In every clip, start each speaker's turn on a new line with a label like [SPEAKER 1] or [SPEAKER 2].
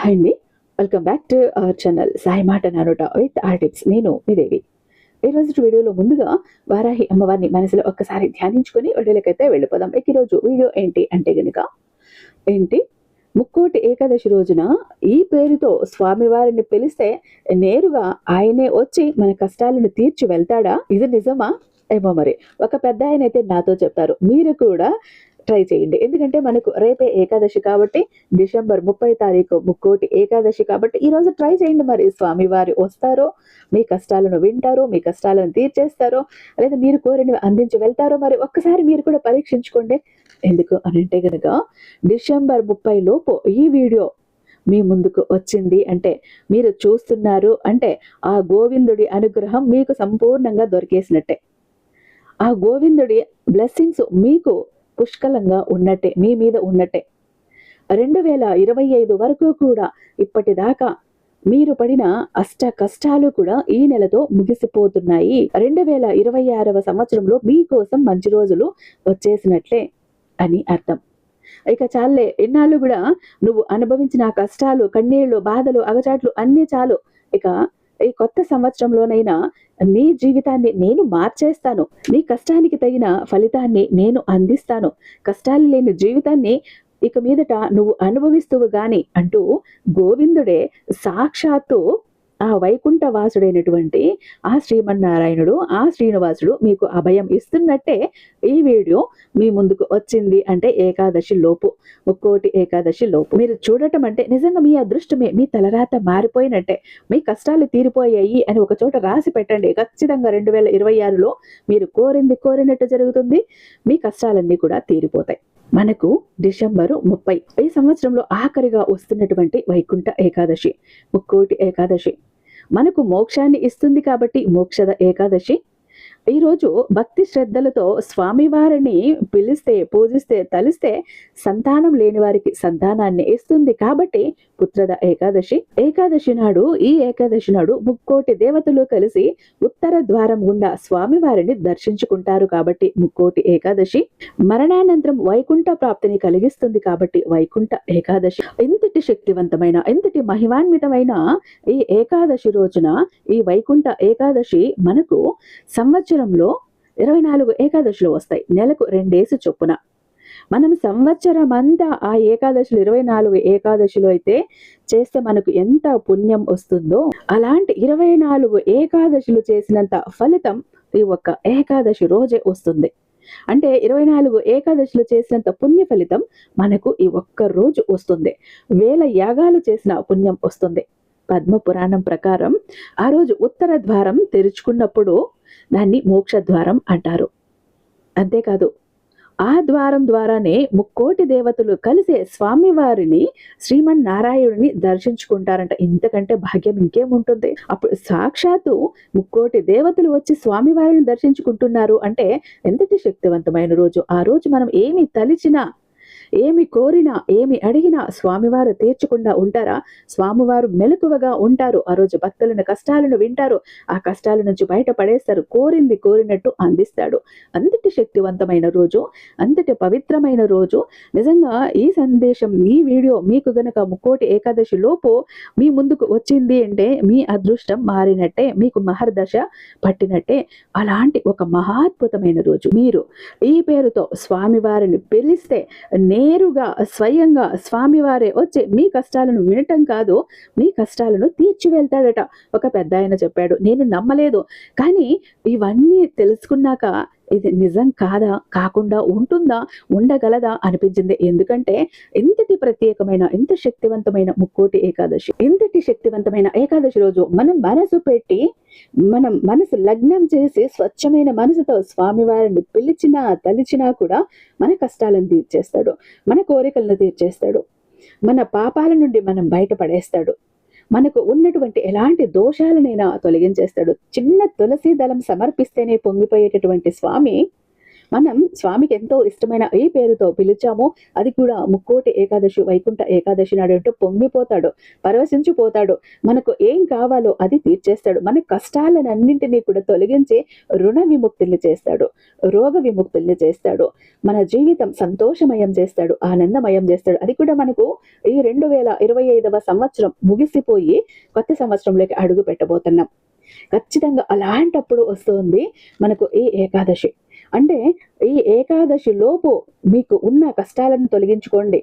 [SPEAKER 1] Hi అండి, welcome back to our channel Sai మాట నానుట with ఆర్టిప్స్. నేను మీ దేవి. ఈరోజు వీడియోలో ముందుగా వారాహి అమ్మవారిని మనసులో ఒక్కసారి ధ్యానించుకొని వీడియోలకైతే వెళ్ళిపోదాం. ఈరోజు వీడియో ఏంటి అంటే గనుక ముక్కోటి ఏకాదశి రోజున ఈ పేరుతో స్వామివారిని పిలిస్తే నేరుగా ఆయనే వచ్చి మన కష్టాలను తీర్చి వెళ్తాడా? ఇది నిజమా ఏమో మరి. ఒక పెద్ద ఆయన అయితే నాతో చెప్పారు, మీరు కూడా ట్రై చేయండి. ఎందుకంటే మనకు రేపే ఏకాదశి కాబట్టి, డిసెంబర్ 30 తారీఖు ముక్కోటి ఏకాదశి కాబట్టి ఈరోజు ట్రై చేయండి. మరి స్వామివారి వస్తారో, మీ కష్టాలను వింటారో, మీ కష్టాలను తీర్చేస్తారో, లేదా మీరు కోరినవి అందించి వెళ్తారో మరి ఒక్కసారి మీరు కూడా పరీక్షించుకోండి. ఎందుకు అని అంటే గనుక డిసెంబర్ 30 లోపు ఈ వీడియో మీ ముందుకు వచ్చింది అంటే, మీరు చూస్తున్నారు అంటే ఆ గోవిందుడి అనుగ్రహం మీకు సంపూర్ణంగా దొరికేసినట్టే. ఆ గోవిందుడి బ్లెస్సింగ్స్ మీకు పుష్కలంగా ఉన్నట్టే, మీ మీద ఉన్నట్టే. 2025 వరకు కూడా ఇప్పటిదాకా మీరు పడిన అష్ట కష్టాలు కూడా ఈ నెలతో ముగిసిపోతున్నాయి. 2026వ సంవత్సరంలో మీకోసం మంచి రోజులు వచ్చేసినట్లే అని అర్థం. ఇక చాలే, ఎన్నాళ్ళు కూడా నువ్వు అనుభవించిన కష్టాలు, కన్నీళ్లు, బాధలు, అగచాట్లు అన్నీ చాలు. ఇక ఈ కొత్త సంవత్సరంలోనైనా నీ జీవితాన్ని నేను మార్చేస్తాను, నీ కష్టానికి తగిన ఫలితాన్ని నేను అందిస్తాను, కష్టాలు లేని జీవితాన్ని ఇక మీదట నువ్వు అనుభవిస్తువు గాని అంటూ గోవిందుడే సాక్షాత్తు ఆ వైకుంఠవాసుడైనటువంటి ఆ శ్రీమన్నారాయణుడు, ఆ శ్రీనివాసుడు మీకు అభయం ఇస్తున్నట్టే ఈ వీడియో మీ ముందుకు వచ్చింది అంటే ఏకాదశి లోపు, ముక్కోటి ఏకాదశి లోపు మీరు చూడటం అంటే నిజంగా మీ అదృష్టమే, మీ తలరాత మారిపోయినట్టే. మీ కష్టాలు తీరిపోయాయి అని ఒక చోట రాసి పెట్టండి. ఖచ్చితంగా 2026లో మీరు కోరినట్టు జరుగుతుంది. మీ కష్టాలన్నీ కూడా తీరిపోతాయి. మనకు డిసెంబరు 30 ఈ సంవత్సరంలో ఆఖరిగా వస్తున్నటువంటి వైకుంఠ ఏకాదశి, ముక్కోటి ఏకాదశి మనకు మోక్షాన్ని ఇస్తుంది కాబట్టి మోక్షద ఏకాదశి. ఈరోజు భక్తి శ్రద్ధలతో స్వామివారిని పిలిస్తే, పూజిస్తే, తలిస్తే సంతానం లేని వారికి సంతానాన్ని ఇస్తుంది కాబట్టి పుత్ರದ ఏకాదశి. ఏకాదశి నాడు, ఈ ఏకాదశి నాడు ముక్కోటి దేవతలు కలిసి ఉత్తర ద్వారం గుండా స్వామివారిని దర్శించుకుంటారు కాబట్టి ముక్కోటి ఏకాదశి. మరణానంతరం వైకుంఠ ప్రాప్తిని కలిగిస్తుంది కాబట్టి వైకుంఠ ఏకాదశి. ఎంతటి శక్తివంతమైన, ఎంతటి మహిమాన్వితమైన ఈ ఏకాదశి రోజున, ఈ వైకుంఠ ఏకాదశి మనకు సంవత్సరంలో 24 ఏకాదశులు వస్తాయి. నెలకు 2 చొప్పున. మనం సంవత్సరం అంతా ఆ ఏకాదశులు 24 ఏకాదశులు అయితే చేస్తే మనకు ఎంత పుణ్యం వస్తుందో, అలాంటి 24 ఏకాదశులు చేసినంత ఫలితం ఈ ఒక్క ఏకాదశి రోజే వస్తుంది. అంటే 24 ఏకాదశులు చేసినంత పుణ్య ఫలితం మనకు ఈ ఒక్క రోజు వస్తుంది. 1000 యాగాలు చేసిన పుణ్యం వస్తుంది. పద్మ పురాణం ప్రకారం ఆ రోజు ఉత్తర ద్వారం తెరుచుకున్నప్పుడు దాన్ని మోక్ష ద్వారం అంటారు. అంతేకాదు, ఆ ద్వారం ద్వారానే ముక్కోటి దేవతలు కలిసే స్వామివారిని, శ్రీమన్నారాయణుడిని దర్శించుకుంటారంట. ఇంతకంటే భాగ్యం ఇంకేముంటుంది? అప్పుడు సాక్షాత్తు ముక్కోటి దేవతలు వచ్చి స్వామివారిని దర్శించుకుంటున్నారు అంటే ఎంతటి శక్తివంతమైన రోజు. ఆ రోజు మనం ఏమి తలిచినా, ఏమి కోరినా, ఏమి అడిగినా స్వామివారు తీర్చకుండా ఉంటారా? స్వామివారు మెలకువగా ఉంటారు. ఆ రోజు భక్తులను కష్టాలను వింటారు, ఆ కష్టాల నుంచి బయటపడేస్తారు, కోరింది కోరినట్టు అందిస్తాడు. అంతటి శక్తివంతమైన రోజు, అంతటి పవిత్రమైన రోజు. నిజంగా ఈ సందేశం, ఈ వీడియో మీకు గనక ముక్కోటి ఏకాదశి లోపు మీ ముందుకు వచ్చింది అంటే మీ అదృష్టం మారినట్టే, మీకు మహర్దశ పట్టినట్టే. అలాంటి ఒక మహాద్భుతమైన రోజు. మీరు ఈ పేరుతో స్వామివారిని పిలిస్తే నేరుగా స్వయంగా స్వామివారే వచ్చి మీ కష్టాలను వినటం కాదు, మీ కష్టాలను తీర్చి వెళ్తాడట. ఒక పెద్ద ఆయన చెప్పాడు, నేను నమ్మలేదు, కానీ ఇవన్నీ తెలుసుకున్నాక ఇది నిజం కాదా, కాకుండా ఉంటుందా, ఉండగలదా అనిపించింది. ఎందుకంటే ఎంతటి ప్రత్యేకమైన, ఎంత శక్తివంతమైన ముక్కోటి ఏకాదశి, ఎంతటి శక్తివంతమైన ఏకాదశి రోజు మనం మనసు పెట్టి, మనం మనసు లగ్నం చేసి స్వచ్ఛమైన మనసుతో స్వామివారిని పిలిచినా, తలిచినా కూడా మన కష్టాలను తీర్చేస్తాడు, మన కోరికలను తీర్చేస్తాడు, మన పాపాల నుండి మనం బయటపడేస్తాడు, మనకు ఉన్నటువంటి ఎలాంటి దోషాలనైనా తొలగించేస్తాడు. చిన్న తులసి దళం సమర్పిస్తేనే పొంగిపోయేటటువంటి స్వామి మనం స్వామికి ఎంతో ఇష్టమైన ఏ పేరుతో పిలిచామో అది కూడా ముక్కోటి ఏకాదశి వైకుంఠ ఏకాదశి నాడు అంటూ పొంగిపోతాడు, పరవశించిపోతాడు. మనకు ఏం కావాలో అది తీర్చేస్తాడు. మన కష్టాలన్నింటినీ కూడా తొలగించి రుణ విముక్తుల్ని చేస్తాడు, రోగ విముక్తుల్ని చేస్తాడు, మన జీవితం సంతోషమయం చేస్తాడు, ఆనందమయం చేస్తాడు. అది కూడా మనకు ఈ 2025వ సంవత్సరం ముగిసిపోయి కొత్త సంవత్సరంలోకి అడుగు పెట్టబోతున్నాం. ఖచ్చితంగా అలాంటప్పుడు వస్తుంది మనకు ఈ ఏకాదశి. అంటే ఈ ఏకాదశి లోపు మీకు ఉన్న కష్టాలను తొలగించుకోండి,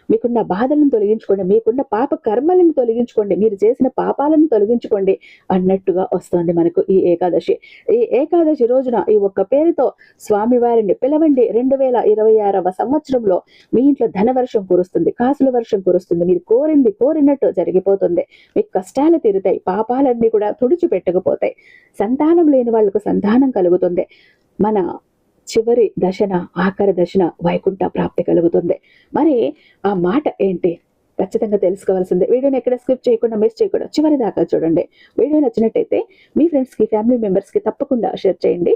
[SPEAKER 1] మీకున్న బాధలను తొలగించుకోండి, మీకున్న పాప కర్మలను తొలగించుకోండి, మీరు చేసిన పాపాలను తొలగించుకోండి అన్నట్టుగా వస్తుంది మనకు ఈ ఏకాదశి. ఈ ఏకాదశి రోజున ఈ ఒక్క పేరుతో స్వామివారిని పిలవండి. 2026వ సంవత్సరంలో మీ ఇంట్లో ధనవర్షం కురుస్తుంది, కాసుల వర్షం కురుస్తుంది, మీరు కోరింది కోరినట్టు జరిగిపోతుంది, మీకు కష్టాలు తీరుతాయి, పాపాలన్నీ కూడా తుడిచిపెట్టకపోతాయి, సంతానం లేని వాళ్లకు సంతానం కలుగుతుంది, మన చివరి దశన ఆఖరి దశన వైకుంఠ ప్రాప్తి కలుగుతుంది. మరి ఆ మాట ఏంటి ఖచ్చితంగా తెలుసుకోవాల్సిందే. వీడియోని ఎక్కడ స్కిప్ చేయకుండా మిస్ చేయకుండా చివరి దాకా చూడండి. వీడియో నచ్చినట్టయితే మీ ఫ్రెండ్స్కి ఫ్యామిలీ మెంబర్స్కి తప్పకుండా షేర్ చేయండి.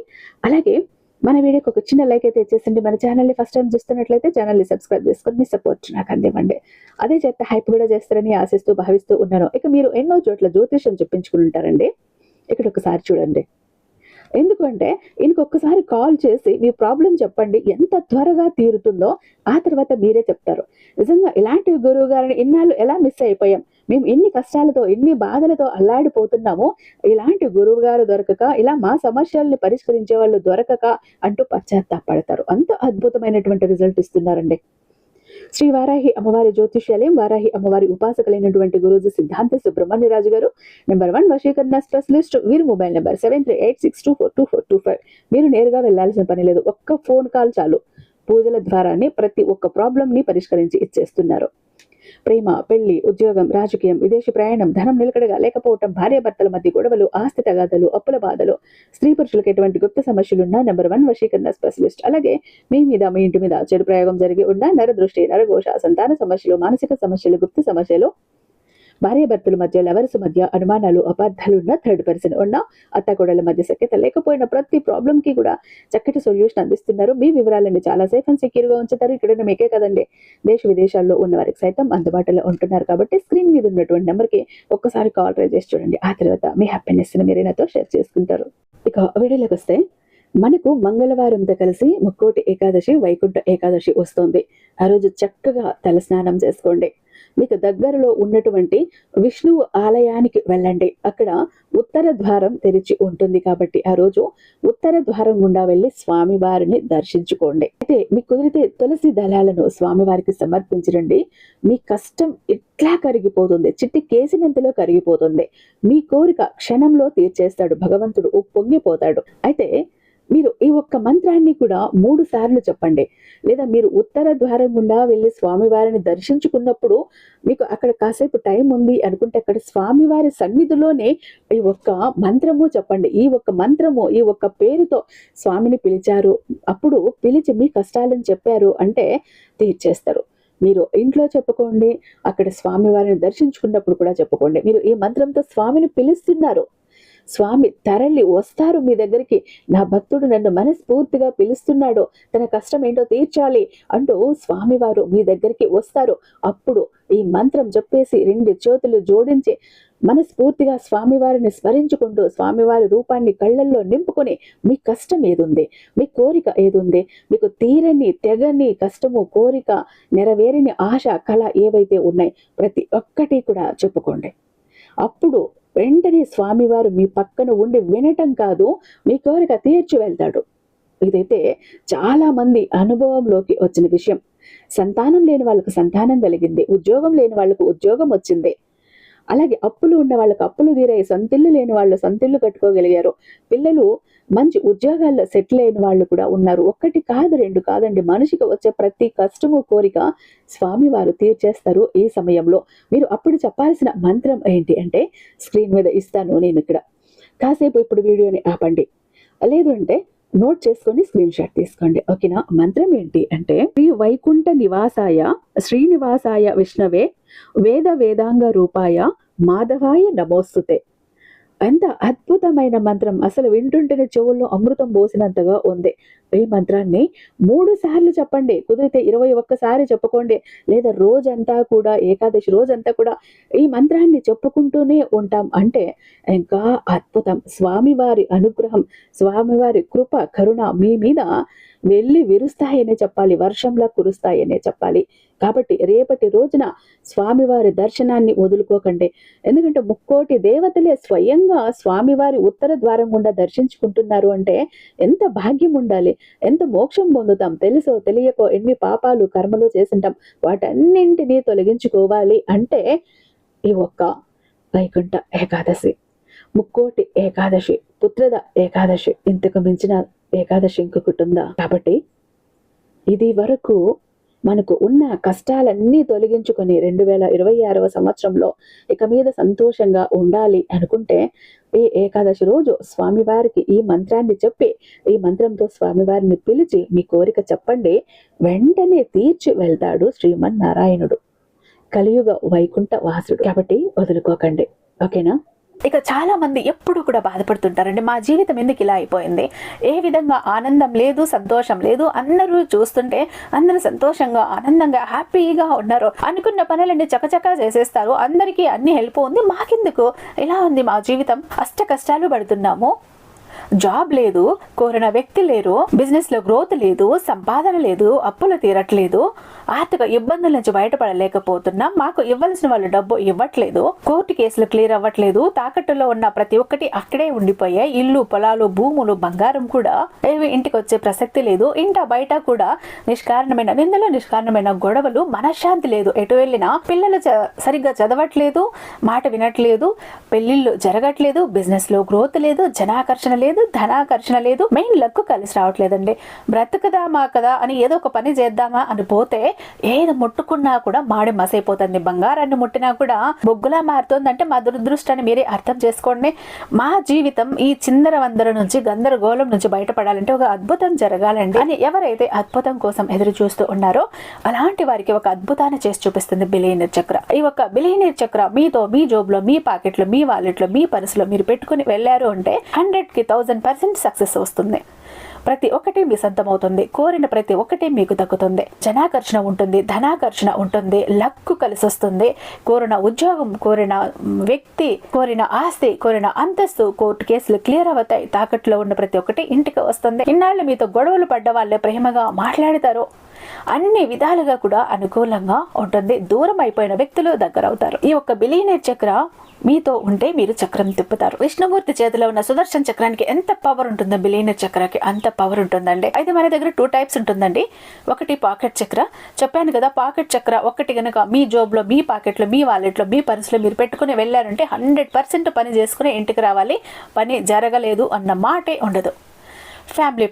[SPEAKER 1] అలాగే మన వీడియోకి ఒక చిన్న లైక్ అయితే ఇచ్చేసండి. మన ఛానల్ని ఫస్ట్ టైం చూస్తున్నట్లయితే ఛానల్ని సబ్స్క్రైబ్ చేసుకొని మీ సపోర్ట్ నాకు అందివ్వండి. అదే చేత హైప్ కూడా చేస్తారని ఆశిస్తూ భావిస్తూ ఉన్నాను. ఇక మీరు ఎన్నో చోట్ల జ్యోతిష్యం చెప్పించుకుని ఉంటారండి. ఇక్కడ ఒకసారి చూడండి. ఎందుకంటే ఇంకొకసారి కాల్ చేసి మీ ప్రాబ్లం చెప్పండి, ఎంత త్వరగా తీరుతుందో ఆ తర్వాత మీరే చెప్తారు. నిజంగా ఇలాంటి గురువు గారిని ఇన్నాళ్ళు ఎలా మిస్ అయిపోయాం, మేము ఎన్ని కష్టాలతో ఎన్ని బాధలతో అల్లాడిపోతున్నామో, ఇలాంటి గురువు గారు దొరకక, ఇలా మా సమస్యల్ని పరిష్కరించే వాళ్ళు దొరకక అంటూ పశ్చాత్తాపడతారు. అంత అద్భుతమైనటువంటి రిజల్ట్ ఇస్తున్నారండి. శ్రీ వారాహి అమ్మవారి జ్యోతిష్యాలయం, వారాహి అమ్మవారి ఉపాసకులైనటువంటి గురూజీ సిద్ధాంత సుబ్రహ్మణ్యరాజు గారు, నెంబర్ 1 వశీకరణ స్పెషలిస్ట్. వీరి మొబైల్ నెంబర్ 7386242425. మీరు నేరుగా వెళ్లాల్సిన పని లేదు, ఒక్క ఫోన్ కాల్ చాలు. పూజల ద్వారానే ప్రతి ఒక్క ప్రాబ్లం ని పరిష్కరించి ఇచ్చేస్తున్నారు. ప్రేమ, పెళ్లి, ఉద్యోగం, రాజకీయం, విదేశీ ప్రయాణం, ధనం నిలకడగా లేకపోవటం, భార్యాభర్తల మధ్య గొడవలు, ఆస్తి తగాదాలు, అప్పుల బాధలు, స్త్రీ పురుషులకు ఎటువంటి గుప్త సమస్యలున్నా నెంబర్ 1 వశీకరణ స్పెషలిస్ట్. అలాగే మీ మీద, మీ ఇంటి మీద చెడు ప్రయోగం జరిగి ఉన్న నరదృష్టి, నరఘోష, సంతాన సమస్యలు, మానసిక సమస్యలు, గుప్త సమస్యలు, భార్యాభర్తల మధ్య, లవర్స్ మధ్య అనుమానాలు, అపార్థాలు ఉన్న, థర్డ్ పర్సన్ ఉన్న, అత్తకోడల మధ్య సఖ్యత లేకపోయిన ప్రతి ప్రాబ్లం కి కూడా చక్కటి సొల్యూషన్ అందిస్తున్నారు. మీ వివరాలన్నీ చాలా సేఫ్ అండ్ సెక్యూర్ గా ఉంచుతారు. ఇక్కడ మీకే కదండి, దేశ విదేశాల్లో ఉన్న వారికి సైతం అందుబాటులో ఉంటున్నారు. కాబట్టి స్క్రీన్ మీద ఉన్నటువంటి నెంబర్ కి ఒక్కసారి కాల్ ట్రై చేసి చూడండి. ఆ తర్వాత మీ హ్యాపీనెస్ ని మీరు నాతో షేర్ చేసుకుంటారు. ఇక వీడియోలోకి వస్తే, మనకు మంగళవారంతో కలిసి ముక్కోటి ఏకాదశి, వైకుంఠ ఏకాదశి వస్తుంది. ఆ రోజు చక్కగా తలస్నానం చేసుకోండి. మీకు దగ్గరలో ఉన్నటువంటి విష్ణువు ఆలయానికి వెళ్ళండి. అక్కడ ఉత్తర ద్వారం తెరిచి ఉంటుంది కాబట్టి ఆ రోజు ఉత్తర ద్వారం గుండా వెళ్ళి స్వామివారిని దర్శించుకోండి. అయితే మీకు కుదిరితే తులసి దళాలను స్వామివారికి సమర్పించండి. మీ కష్టం ఇట్లా కరిగిపోతుంది, చిట్టి కేసినంతలో కరిగిపోతుంది. మీ కోరిక క్షణంలో తీర్చేస్తాడు భగవంతుడు, పొంగిపోతాడు. అయితే మీరు ఈ ఒక్క మంత్రాన్ని కూడా 3 సార్లు చెప్పండి. లేదా మీరు ఉత్తర ద్వారం గుండా వెళ్ళి స్వామివారిని దర్శించుకున్నప్పుడు మీకు అక్కడ కాసేపు టైం ఉంది అనుకుంటే అక్కడ స్వామివారి సన్నిధిలోనే ఈ ఒక్క మంత్రము చెప్పండి. ఈ ఒక్క మంత్రము, ఈ ఒక్క పేరుతో స్వామిని పిలిచారు, అప్పుడు పిలిచి మీ కష్టాలను చెప్పారు అంటే తీర్చేస్తారు. మీరు ఇంట్లో చెప్పుకోండి, అక్కడ స్వామివారిని దర్శించుకున్నప్పుడు కూడా చెప్పుకోండి. మీరు ఈ మంత్రంతో స్వామిని పిలుస్తున్నారు, స్వామి తరలి వస్తారు మీ దగ్గరికి. నా భక్తుడు నన్ను మనస్ఫూర్తిగా పిలుస్తున్నాడు, తన కష్టం ఏంటో తీర్చాలి అంటూ స్వామివారు మీ దగ్గరికి వస్తారు. అప్పుడు ఈ మంత్రం చెప్పేసి 2 చేతులు జోడించి మనస్ఫూర్తిగా స్వామివారిని స్మరించుకుంటూ స్వామివారి రూపాన్ని కళ్ళల్లో నింపుకొని మీ కష్టం ఏదుంది, మీ కోరిక ఏదుంది, మీకు తీరని తెగని కష్టము, కోరిక, నెరవేరని ఆశ, కళ ఏవైతే ఉన్నాయి ప్రతి ఒక్కటి కూడా చెప్పుకోండి. అప్పుడు వెంటనే స్వామివారు మీ పక్కన ఉండి వినటం కాదు, మీ కోరిక తీర్చి వెళ్తాడు. ఇదైతే చాలా మంది అనుభవంలోకి వచ్చిన విషయం. సంతానం లేని వాళ్ళకు సంతానం కలిగింది, ఉద్యోగం లేని వాళ్ళకు ఉద్యోగం వచ్చింది, అలాగే అప్పులు ఉన్న వాళ్ళకు అప్పులు తీరాయి, సొంతిల్లు లేని వాళ్ళు సొంతిల్లు కట్టుకోగలిగారు, పిల్లలు మంచి ఉద్యోగాల్లో సెటిల్ అయిన వాళ్ళు కూడా ఉన్నారు. 1 కాదు 2 కాదండి, మనిషికి వచ్చే ప్రతి కష్టము కోరిక స్వామివారు తీర్చేస్తారు. ఈ సమయంలో మీరు అప్పుడు చెప్పాల్సిన మంత్రం ఏంటి అంటే, స్క్రీన్ మీద ఇస్తాను నేను ఇక్కడ, కాసేపు ఇప్పుడు వీడియోని ఆపండి, లేదు అంటే నోట్ చేసుకొని స్క్రీన్ షాట్ తీసుకోండి. ఓకేనా? మంత్రం ఏంటి అంటే, శ్రీ వైకుంఠ నివాసాయ శ్రీనివాసాయ విష్ణవే వేద వేదాంగ రూపాయ మాధవాయ నమోస్తుతే. ఎంత అద్భుతమైన మంత్రం, అసలు వింటుంటేనే చెవుల్లో అమృతం పోసినంతగా ఉంది. ఈ మంత్రాన్ని 3 సార్లు చెప్పండి, కుదిరితే 21 సారి చెప్పుకోండి, లేదా రోజంతా కూడా ఏకాదశి రోజంతా కూడా ఈ మంత్రాన్ని చెప్పుకుంటూనే ఉంటాం అంటే ఇంకా అద్భుతం. స్వామివారి అనుగ్రహం, స్వామివారి కృప, కరుణ మీ మీద వెళ్ళి విరుస్తాయనే చెప్పాలి, వర్షంలా కురుస్తాయనే చెప్పాలి. కాబట్టి రేపటి రోజున స్వామివారి దర్శనాన్ని వదులుకోకండి. ఎందుకంటే ముక్కోటి దేవతలే స్వయంగా స్వామివారి ఉత్తర ద్వారం గుండా దర్శించుకుంటున్నారు అంటే ఎంత భాగ్యం ఉండాలి, ఎంత మోక్షం పొందుతాం. తెలుసో తెలియకో ఎన్ని పాపాలు కర్మలు చేసింటాం, వాటన్నింటినీ తొలగించుకోవాలి అంటే ఈ ఒక్క వైకుంఠ ఏకాదశి, ముక్కోటి ఏకాదశి, పుత్రద ఏకాదశి, ఇంతకు మించిన ఏకాదశి ఇంకొకటి ఉందా? కాబట్టి ఇది వరకు మనకు ఉన్న కష్టాలన్నీ తొలగించుకొని 2026వ సంవత్సరంలో ఇక మీద సంతోషంగా ఉండాలి అనుకుంటే ఈ ఏకాదశి రోజు స్వామివారికి ఈ మంత్రాన్ని చెప్పి, ఈ మంత్రంతో స్వామివారిని పిలిచి మీ కోరిక చెప్పండి, వెంటనే తీర్చి వెళ్తాడు శ్రీమన్నారాయణుడు, కలియుగ వైకుంఠ వాసుడు. కాబట్టి వదులుకోకండి, ఓకేనా? ఇక చాలా మంది ఎప్పుడు కూడా బాధపడుతుంటారండి, మా జీవితం ఎందుకు ఇలా అయిపోయింది, ఏ విధంగా ఆనందం లేదు, సంతోషం లేదు, అందరూ చూస్తుంటే అందరూ సంతోషంగా ఆనందంగా హ్యాపీగా ఉన్నారు, అనుకున్న పనులన్నీ చకచకా చేసేస్తారు, అందరికీ అన్ని హెల్ప్ ఉంది, మాకెందుకు ఇలా ఉంది మా జీవితం, అష్ట కష్టాలు పడుతున్నాము, జాబ్ లేదు, కోరిన వ్యక్తి లేరు, బిజినెస్ లో గ్రోత్ లేదు, సంపాదన లేదు, అప్పులు తీరట్లేదు, ఆర్థిక ఇబ్బందుల నుంచి బయటపడలేకపోతున్నాం, మాకు ఇవ్వాల్సిన వాళ్ళు డబ్బు ఇవ్వట్లేదు, కోర్టు కేసులు క్లియర్ అవ్వట్లేదు, తాకట్టులో ఉన్న ప్రతి ఒక్కటి అక్కడే ఉండిపోయాయి, ఇల్లు, పొలాలు, భూములు, బంగారం కూడా ఏవి ఇంటికి వచ్చే ప్రసక్తి లేదు, ఇంట బయట కూడా నిష్కారణమైన నిందలు, నిష్కారణమైన గొడవలు, మనశ్శాంతి లేదు, ఎటు వెళ్ళినా పిల్లలు సరిగ్గా చదవట్లేదు, మాట వినట్లేదు, పెళ్లిళ్ళు జరగట్లేదు, బిజినెస్ లో గ్రోత్ లేదు, జనాకర్షణ లేదు, ధనాకర్షణ లేదు, మెయిన్ లక్ కలిసి రావట్లేదండి. బ్రతుకుదామా కదా అని ఏదో ఒక పని చేద్దామా అని పోతే ఏది ముట్టుకున్నా కూడా మాడి మసైపోతుంది, బంగారాన్ని ముట్టినా కూడా బొగ్గులా మారుతుందంటే మా దురదృష్టాన్ని మీరే అర్థం చేసుకోండి. మా జీవితం ఈ చిందర వందర నుంచి, గందరగోళం నుంచి బయటపడాలంటే ఒక అద్భుతం జరగాలండి అని ఎవరైతే అద్భుతం కోసం ఎదురు చూస్తూ ఉన్నారో అలాంటి వారికి ఒక అద్భుతాన్ని చేసి చూపిస్తుంది బిలియనీర్ చక్ర. ఈ ఒక బిలియనీర్ చక్ర మీతో, మీ జోబులో, మీ పాకెట్లో, మీ వాలెట్లో, మీ పర్సులో మీరు పెట్టుకుని వెళ్ళారు అంటే 100కి 1000% సక్సెస్ వస్తుంది. ప్రతి ఒక్కటి మీ సొంతమవుతుంది, కోరిన ప్రతి ఒక్కటి మీకు దక్కుతుంది, జనాకర్షణ ఉంటుంది, ధనాకర్షణ ఉంటుంది, లక్కు కలిసి వస్తుంది, కోరిన ఉద్యోగం, కోరిన వ్యక్తి, కోరిన ఆస్తి, కోరిన అంతస్తు, కోర్టు కేసులు క్లియర్ అవుతాయి, తాకట్లో ఉన్న ప్రతి ఒక్కటి ఇంటికి వస్తుంది, ఇన్నాళ్ళు మీతో గొడవలు పడ్డ వాళ్ళే ప్రేమగా మాట్లాడతారు, అన్ని విధాలుగా కూడా అనుకూలంగా ఉంటుంది, దూరం అయిపోయిన వ్యక్తులు దగ్గర అవుతారు. ఈ ఒక్క బిలియనీర్ చక్ర మీతో ఉంటే మీరు చక్రం తిప్పుతారు. విష్ణుమూర్తి చేతిలో ఉన్న సుదర్శన చక్రానికి ఎంత పవర్ ఉంటుందో బిలియనీర్ చక్రానికి అంత పవర్ ఉంటుందండి. అయితే మన దగ్గర 2 టైప్స్ ఉంటుందండి. ఒకటి పాకెట్ చక్ర, చెప్పాను కదా, పాకెట్ చక్ర ఒకటి గనక మీ జోబులో, మీ పాకెట్లో, మీ వాలెట్లో, మీ పర్సులో మీరు పెట్టుకుని వెళ్ళారంటే 100% పని చేసుకుని ఇంటికి రావాలి, పని జరగలేదు అన్న మాటే ఉండదు. ఫ్యామిలీ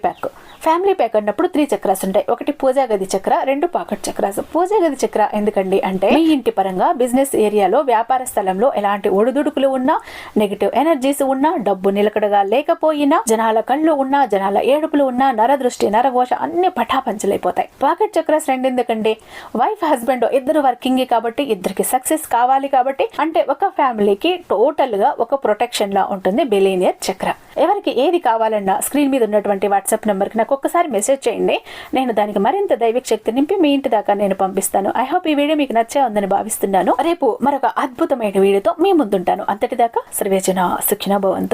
[SPEAKER 1] ప్యాక్ అన్నప్పుడు 3 చక్రాస్ ఉంటాయి. ఒకటి పూజా గది చక్ర, 2 పాకెట్ చక్రాస్. పూజా గది చక్ర ఎందుకండి అంటే మీ ఇంటి పరంగా, బిజినెస్ ఏరియాలో, వ్యాపార స్థలంలో ఎలాంటి ఒడిదుడుకులు ఉన్నా, నెగిటివ్ ఎనర్జీస్ ఉన్నా, డబ్బు నిలకడగా లేకపోయినా, జనాల కళ్ళు ఉన్నా, జనాల ఏడుపులు ఉన్నా, నరదృష్టి, నరఘోష అన్ని పటాపంచలైపోతాయి. పాకెట్ చక్రాస్ 2 ఎందుకండి, వైఫ్ హస్బెండ్ ఇద్దరు వర్కింగ్ కాబట్టి, ఇద్దరికి సక్సెస్ కావాలి కాబట్టి, అంటే ఒక ఫ్యామిలీకి టోటల్ గా ఒక ప్రొటెక్షన్ లా ఉంటుంది బిలియనీర్ చక్ర. ఎవరికి ఏది కావాలన్నా స్క్రీన్ మీద ఉన్నటువంటి వాట్సాప్ నెంబర్ కి నాకు ఒక్కసారి మెసేజ్ చేయండి, నేను దానికి మరింత దైవిక శక్తి నింపి మీ ఇంటి దాకా నేను పంపిస్తాను. ఐ హోప్ ఈ వీడియో మీకు నచ్చే ఉందని భావిస్తున్నాను. రేపు మరొక అద్భుతమైన వీడియోతో మీ ముందుంటాను. అంతటిదాకా సర్వేజన సుఖినో భవంతు.